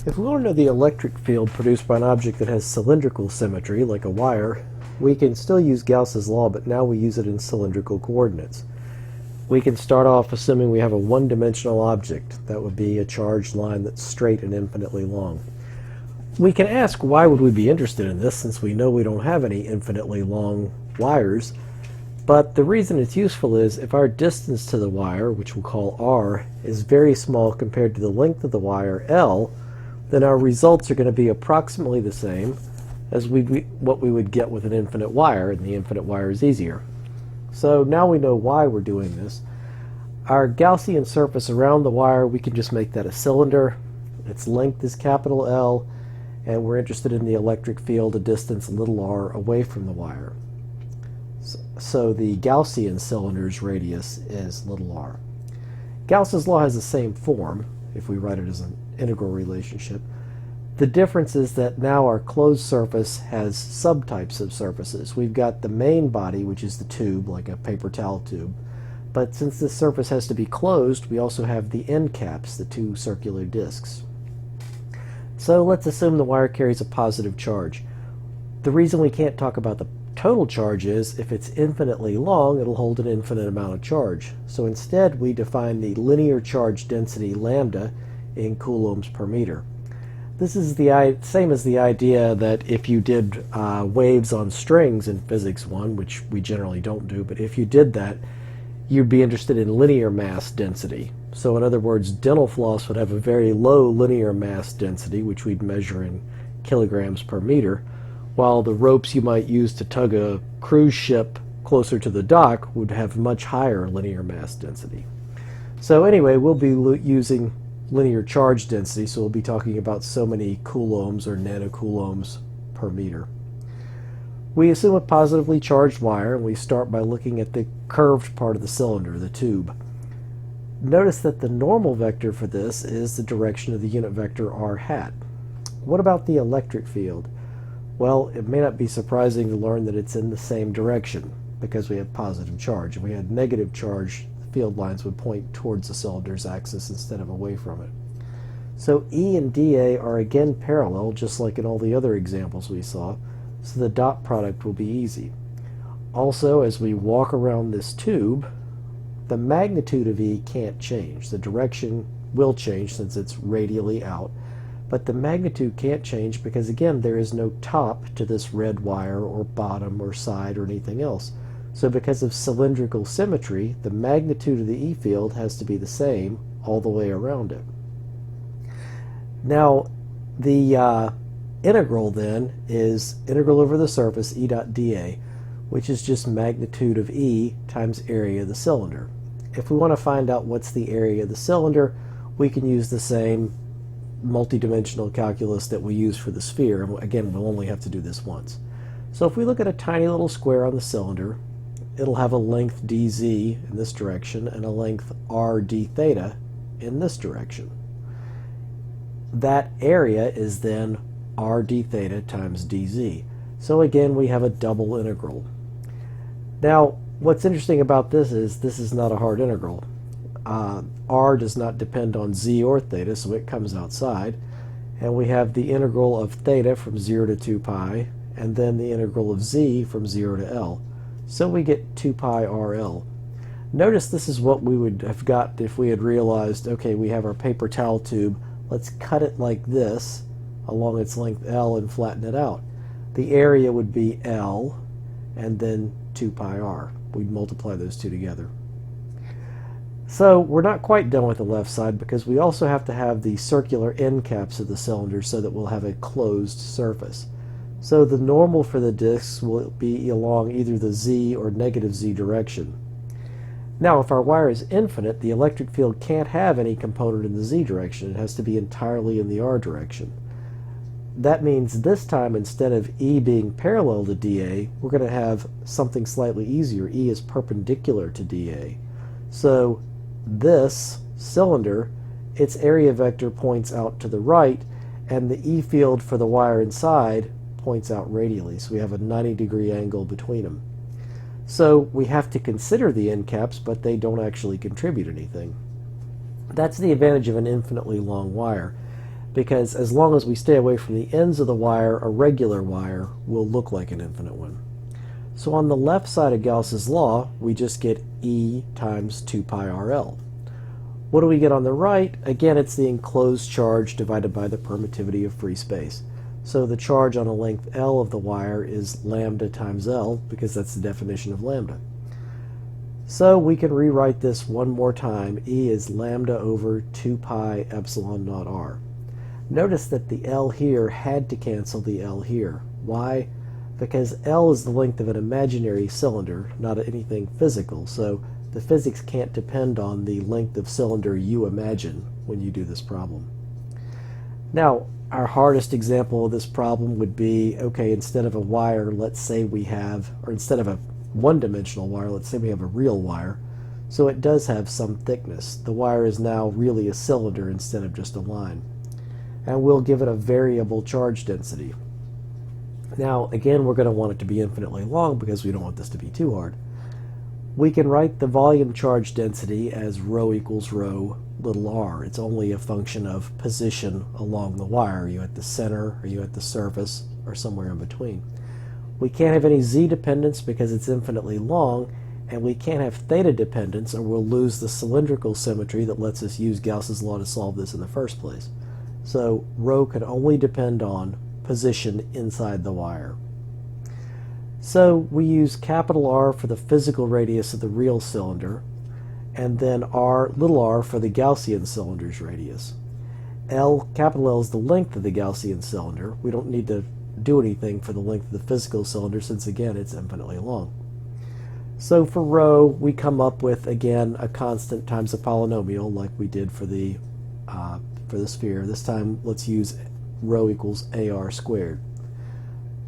If we want to know the electric field produced by an object that has cylindrical symmetry, like a wire, we can still use Gauss's law, but now we use it in cylindrical coordinates. We can start off assuming we have a one-dimensional object. That would be a charged line that's straight and infinitely long. We can ask, why would we be interested in this, since we know we don't have any infinitely long wires? But the reason it's useful is if our distance to the wire, which we'll call r, is very small compared to the length of the wire, L, then our results are going to be approximately the same as what we would get with an infinite wire, and the infinite wire is easier. So now we know why we're doing this. Our Gaussian surface around the wire, we can just make that a cylinder. Its length is capital L, and we're interested in the electric field a distance little r away from the wire. So the Gaussian cylinder's radius is little r. Gauss's law has the same form, if we write it as an integral relationship. The difference is that now our closed surface has subtypes of surfaces. We've got the main body, which is the tube, like a paper towel tube. But since this surface has to be closed, we also have the end caps, the two circular discs. So let's assume the wire carries a positive charge. The reason we can't talk about the total charge is if it's infinitely long, it'll hold an infinite amount of charge. So instead, we define the linear charge density lambda in coulombs per meter. This is the same as the idea that if you did waves on strings in Physics 1, which we generally don't do, but if you did that, you'd be interested in linear mass density. So in other words, dental floss would have a very low linear mass density, which we'd measure in kilograms per meter, while the ropes you might use to tug a cruise ship closer to the dock would have much higher linear mass density. So anyway, we'll be using linear charge density, so we'll be talking about so many coulombs or nanocoulombs per meter. We assume a positively charged wire, and we start by looking at the curved part of the cylinder, the tube. Notice that the normal vector for this is the direction of the unit vector r hat. What about the electric field? Well, it may not be surprising to learn that it's in the same direction because we have positive charge. If we had negative charge, the field lines would point towards the cylinder's axis instead of away from it. So E and dA are again parallel, just like in all the other examples we saw, so the dot product will be easy. Also, as we walk around this tube, the magnitude of E can't change. The direction will change since it's radially out, but the magnitude can't change because, again, there is no top to this red wire or bottom or side or anything else. So because of cylindrical symmetry, the magnitude of the E field has to be the same all the way around it. Now, the integral then is integral over the surface E dot dA, which is just magnitude of E times area of the cylinder. If we want to find out what's the area of the cylinder, we can use the same multidimensional calculus that we use for the sphere. And again, we'll only have to do this once. So if we look at a tiny little square on the cylinder, it'll have a length dz in this direction and a length r d theta in this direction. That area is then r d theta times dz. So again, we have a double integral. Now, what's interesting about this is not a hard integral. R does not depend on z or theta, so it comes outside. And we have the integral of theta from 0 to 2 pi, and then the integral of z from 0 to L. So we get 2 pi RL. Notice this is what we would have got if we had realized, okay, we have our paper towel tube, let's cut it like this along its length L and flatten it out. The area would be L and then 2 pi R. We'd multiply those two together. So we're not quite done with the left side because we also have to have the circular end caps of the cylinder so that we'll have a closed surface. So the normal for the discs will be along either the z or negative z direction. Now, if our wire is infinite, the electric field can't have any component in the z direction. It has to be entirely in the r direction. That means this time, instead of E being parallel to dA, we're going to have something slightly easier. E is perpendicular to dA. So this cylinder, its area vector points out to the right, and the E field for the wire inside points out radially. So we have a 90-degree angle between them. So we have to consider the end caps, but they don't actually contribute anything. That's the advantage of an infinitely long wire. because as long as we stay away from the ends of the wire, a regular wire will look like an infinite one. So on the left side of Gauss's law, we just get E times 2 pi RL. What do we get on the right? Again, it's the enclosed charge divided by the permittivity of free space. So the charge on a length L of the wire is lambda times L, because that's the definition of lambda. So we can rewrite this one more time. E is lambda over 2 pi epsilon naught r. Notice that the L here had to cancel the L here. Why? Because L is the length of an imaginary cylinder, not anything physical, so the physics can't depend on the length of cylinder you imagine when you do this problem. Now, our hardest example of this problem would be, okay, instead of a wire, let's say we have, or instead of a one-dimensional wire, let's say we have a real wire, so it does have some thickness. The wire is now really a cylinder instead of just a line. And we'll give it a variable charge density. Now, again, we're going to want it to be infinitely long because we don't want this to be too hard. We can write the volume charge density as rho equals rho little r. It's only a function of position along the wire. Are you at the center? Are you at the surface? Or somewhere in between? We can't have any z dependence because it's infinitely long, and we can't have theta dependence or we'll lose the cylindrical symmetry that lets us use Gauss's law to solve this in the first place. So rho can only depend on position inside the wire. So we use capital R for the physical radius of the real cylinder, and then little r for the Gaussian cylinder's radius. Capital L is the length of the Gaussian cylinder. We don't need to do anything for the length of the physical cylinder since, again, it's infinitely long. So for rho, we come up with, again, a constant times a polynomial like we did for the sphere. This time, let's use rho equals AR squared.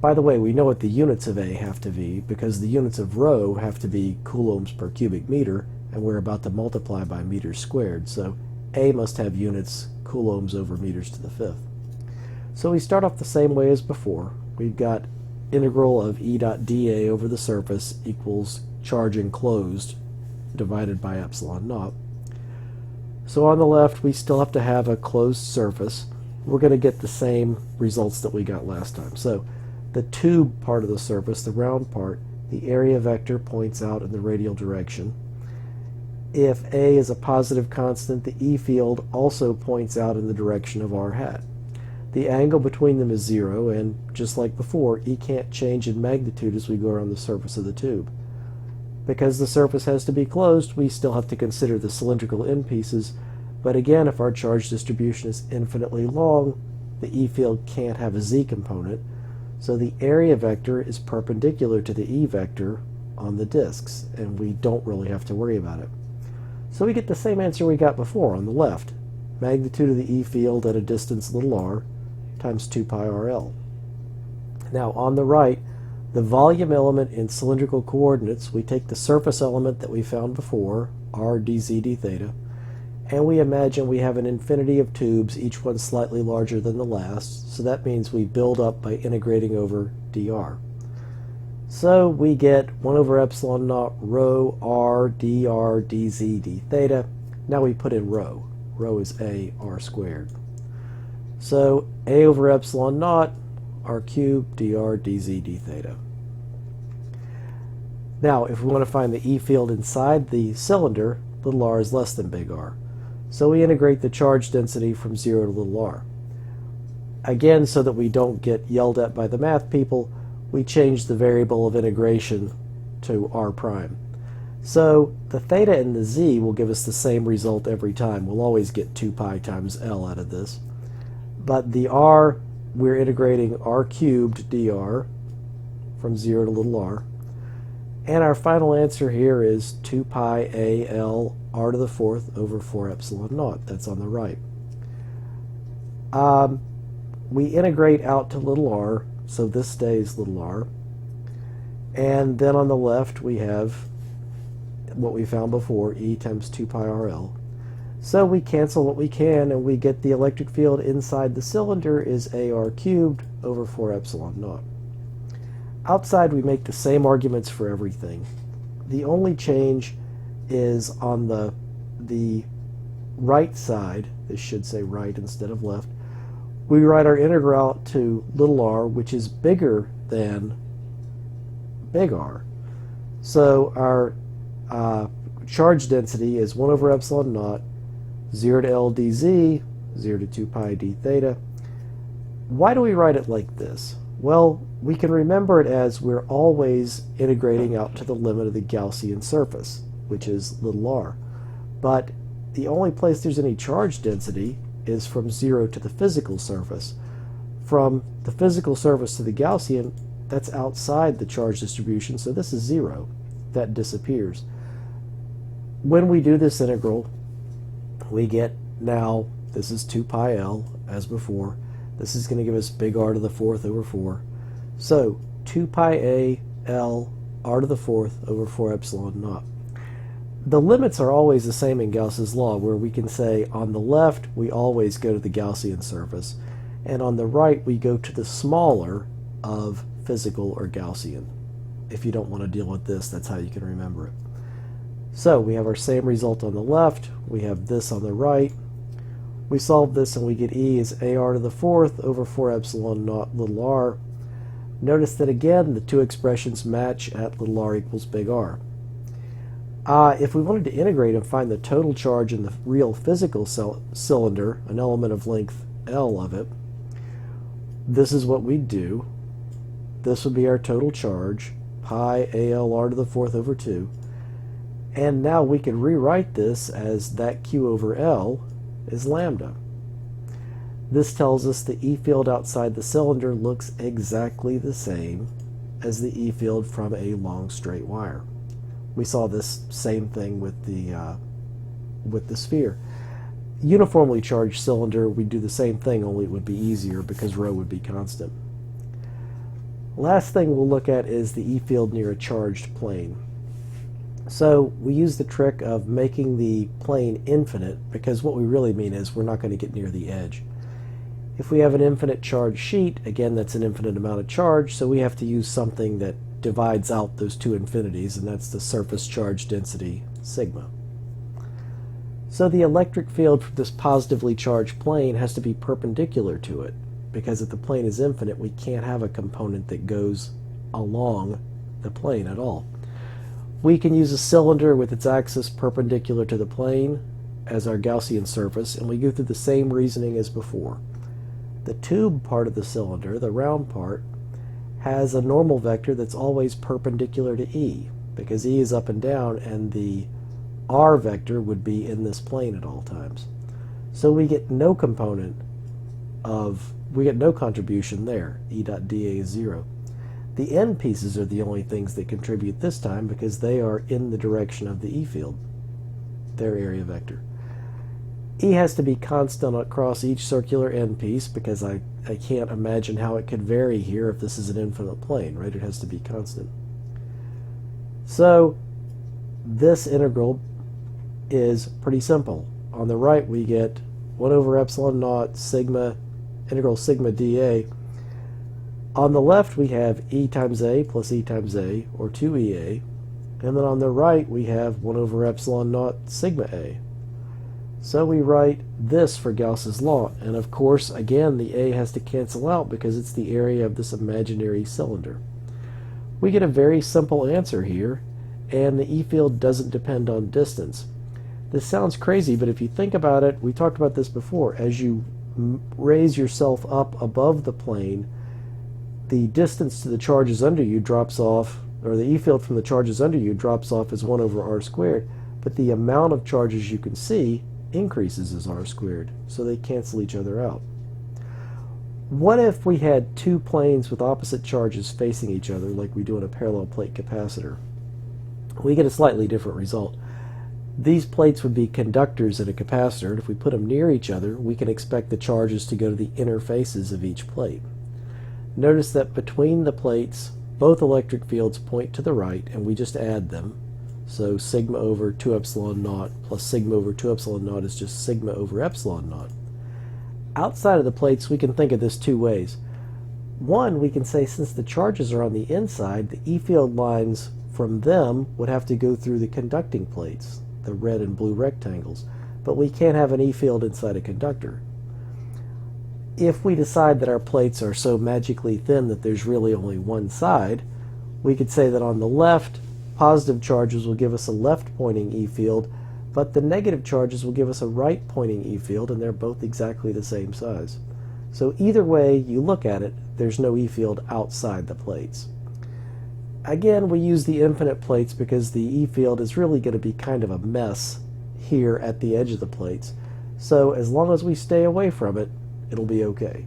By the way, we know what the units of A have to be because the units of rho have to be coulombs per cubic meter, and we're about to multiply by meters squared. So A must have units coulombs over meters to the fifth. So we start off the same way as before. We've got integral of E dot dA over the surface equals charge enclosed divided by epsilon naught. So on the left, we still have to have a closed surface. We're going to get the same results that we got last time. So the tube part of the surface, the round part, the area vector points out in the radial direction. If A is a positive constant, the E field also points out in the direction of r hat. The angle between them is 0, and just like before, E can't change in magnitude as we go around the surface of the tube. Because the surface has to be closed, we still have to consider the cylindrical end pieces, but again, if our charge distribution is infinitely long, the E field can't have a z component, so the area vector is perpendicular to the E vector on the disks, and we don't really have to worry about it. So we get the same answer we got before on the left. Magnitude of the E field at a distance little r times 2 pi RL. Now on the right, the volume element in cylindrical coordinates, we take the surface element that we found before, r dz d theta, and we imagine we have an infinity of tubes, each one slightly larger than the last, so that means we build up by integrating over dr. So we get 1 over epsilon naught rho r dr dz d theta. Now we put in rho. Rho is a r squared. So a over epsilon naught r cubed dr dz d theta. Now if we want to find the E field inside the cylinder, little r is less than big R. So we integrate the charge density from 0 to little r. Again, so that we don't get yelled at by the math people, we change the variable of integration to r prime. So the theta and the z will give us the same result every time. We'll always get 2 pi times L out of this. But the r, we're integrating r cubed dr from 0 to little r. And our final answer here is 2 pi a L r to the fourth over 4 epsilon naught. That's on the right. We integrate out to little r, so this stays little r. And then on the left we have what we found before, E times 2 pi RL. So we cancel what we can, and we get the electric field inside the cylinder is AR cubed over 4 epsilon naught. Outside we make the same arguments for everything. The only change is on the right side, this should say right instead of left, we write our integral out to little r, which is bigger than big R. So our charge density is 1 over epsilon naught, 0 to L dz, 0 to 2 pi d theta. Why do we write it like this? Well, we can remember it as we're always integrating out to the limit of the Gaussian surface, which is little r. But the only place there's any charge density is from 0 to the physical surface. From the physical surface to the Gaussian, that's outside the charge distribution, so this is 0. That disappears. When we do this integral, we get now, this is 2 pi L, as before. This is going to give us big R to the 4th over 4. So 2 pi A L R to the 4th over 4 epsilon naught. The limits are always the same in Gauss's law, where we can say on the left we always go to the Gaussian surface, and on the right we go to the smaller of physical or Gaussian. If you don't want to deal with this, that's how you can remember it. So we have our same result on the left, we have this on the right. We solve this and we get E is AR to the 4th over 4 epsilon naught little r. Notice that again the two expressions match at little r equals big R. If we wanted to integrate and find the total charge in the real physical cylinder, an element of length L of it, this is what we'd do. This would be our total charge, pi ALR to the 4th over 2. And now we can rewrite this as that Q over L is lambda. This tells us the E field outside the cylinder looks exactly the same as the E field from a long straight wire. We saw this same thing with the sphere. Uniformly charged cylinder, we'd do the same thing, only it would be easier because rho would be constant. Last thing we'll look at is the E field near a charged plane. So we use the trick of making the plane infinite, because what we really mean is we're not going to get near the edge. If we have an infinite charge sheet, again that's an infinite amount of charge, so we have to use something that divides out those two infinities, and that's the surface charge density, sigma. So the electric field from this positively charged plane has to be perpendicular to it, because if the plane is infinite, we can't have a component that goes along the plane at all. We can use a cylinder with its axis perpendicular to the plane as our Gaussian surface, and we go through the same reasoning as before. The tube part of the cylinder, the round part, has a normal vector that's always perpendicular to E, because E is up and down, and the R vector would be in this plane at all times. So we get no contribution there. E dot dA is 0. The end pieces are the only things that contribute this time because they are in the direction of the E field, their area vector. E has to be constant across each circular end piece because I can't imagine how it could vary here if this is an infinite plane, right? It has to be constant. So this integral is pretty simple. On the right we get 1 over epsilon naught sigma integral sigma dA. On the left we have E times A plus E times A, or 2EA, and then on the right we have 1 over epsilon naught sigma A. So we write this for Gauss's law, and of course again the A has to cancel out because it's the area of this imaginary cylinder. We get a very simple answer here, and the E field doesn't depend on distance. This sounds crazy, but if you think about it, we talked about this before, as you raise yourself up above the plane, the distance to the charges under you drops off, or the E field from the charges under you drops off as 1 over r squared, but the amount of charges you can see increases as r squared, so they cancel each other out. What if we had two planes with opposite charges facing each other like we do in a parallel plate capacitor? We get a slightly different result. These plates would be conductors in a capacitor, and if we put them near each other, we can expect the charges to go to the inner faces of each plate. Notice that between the plates, both electric fields point to the right, and we just add them. So sigma over 2 epsilon naught plus sigma over 2 epsilon naught is just sigma over epsilon naught. Outside of the plates, we can think of this two ways. One, we can say since the charges are on the inside, the E field lines from them would have to go through the conducting plates, the red and blue rectangles, but we can't have an E field inside a conductor. If we decide that our plates are so magically thin that there's really only one side, we could say that on the left, positive charges will give us a left-pointing E field, but the negative charges will give us a right-pointing E field, and they're both exactly the same size. So either way you look at it, there's no E field outside the plates. Again, we use the infinite plates because the E field is really going to be kind of a mess here at the edge of the plates. So as long as we stay away from it, it'll be okay.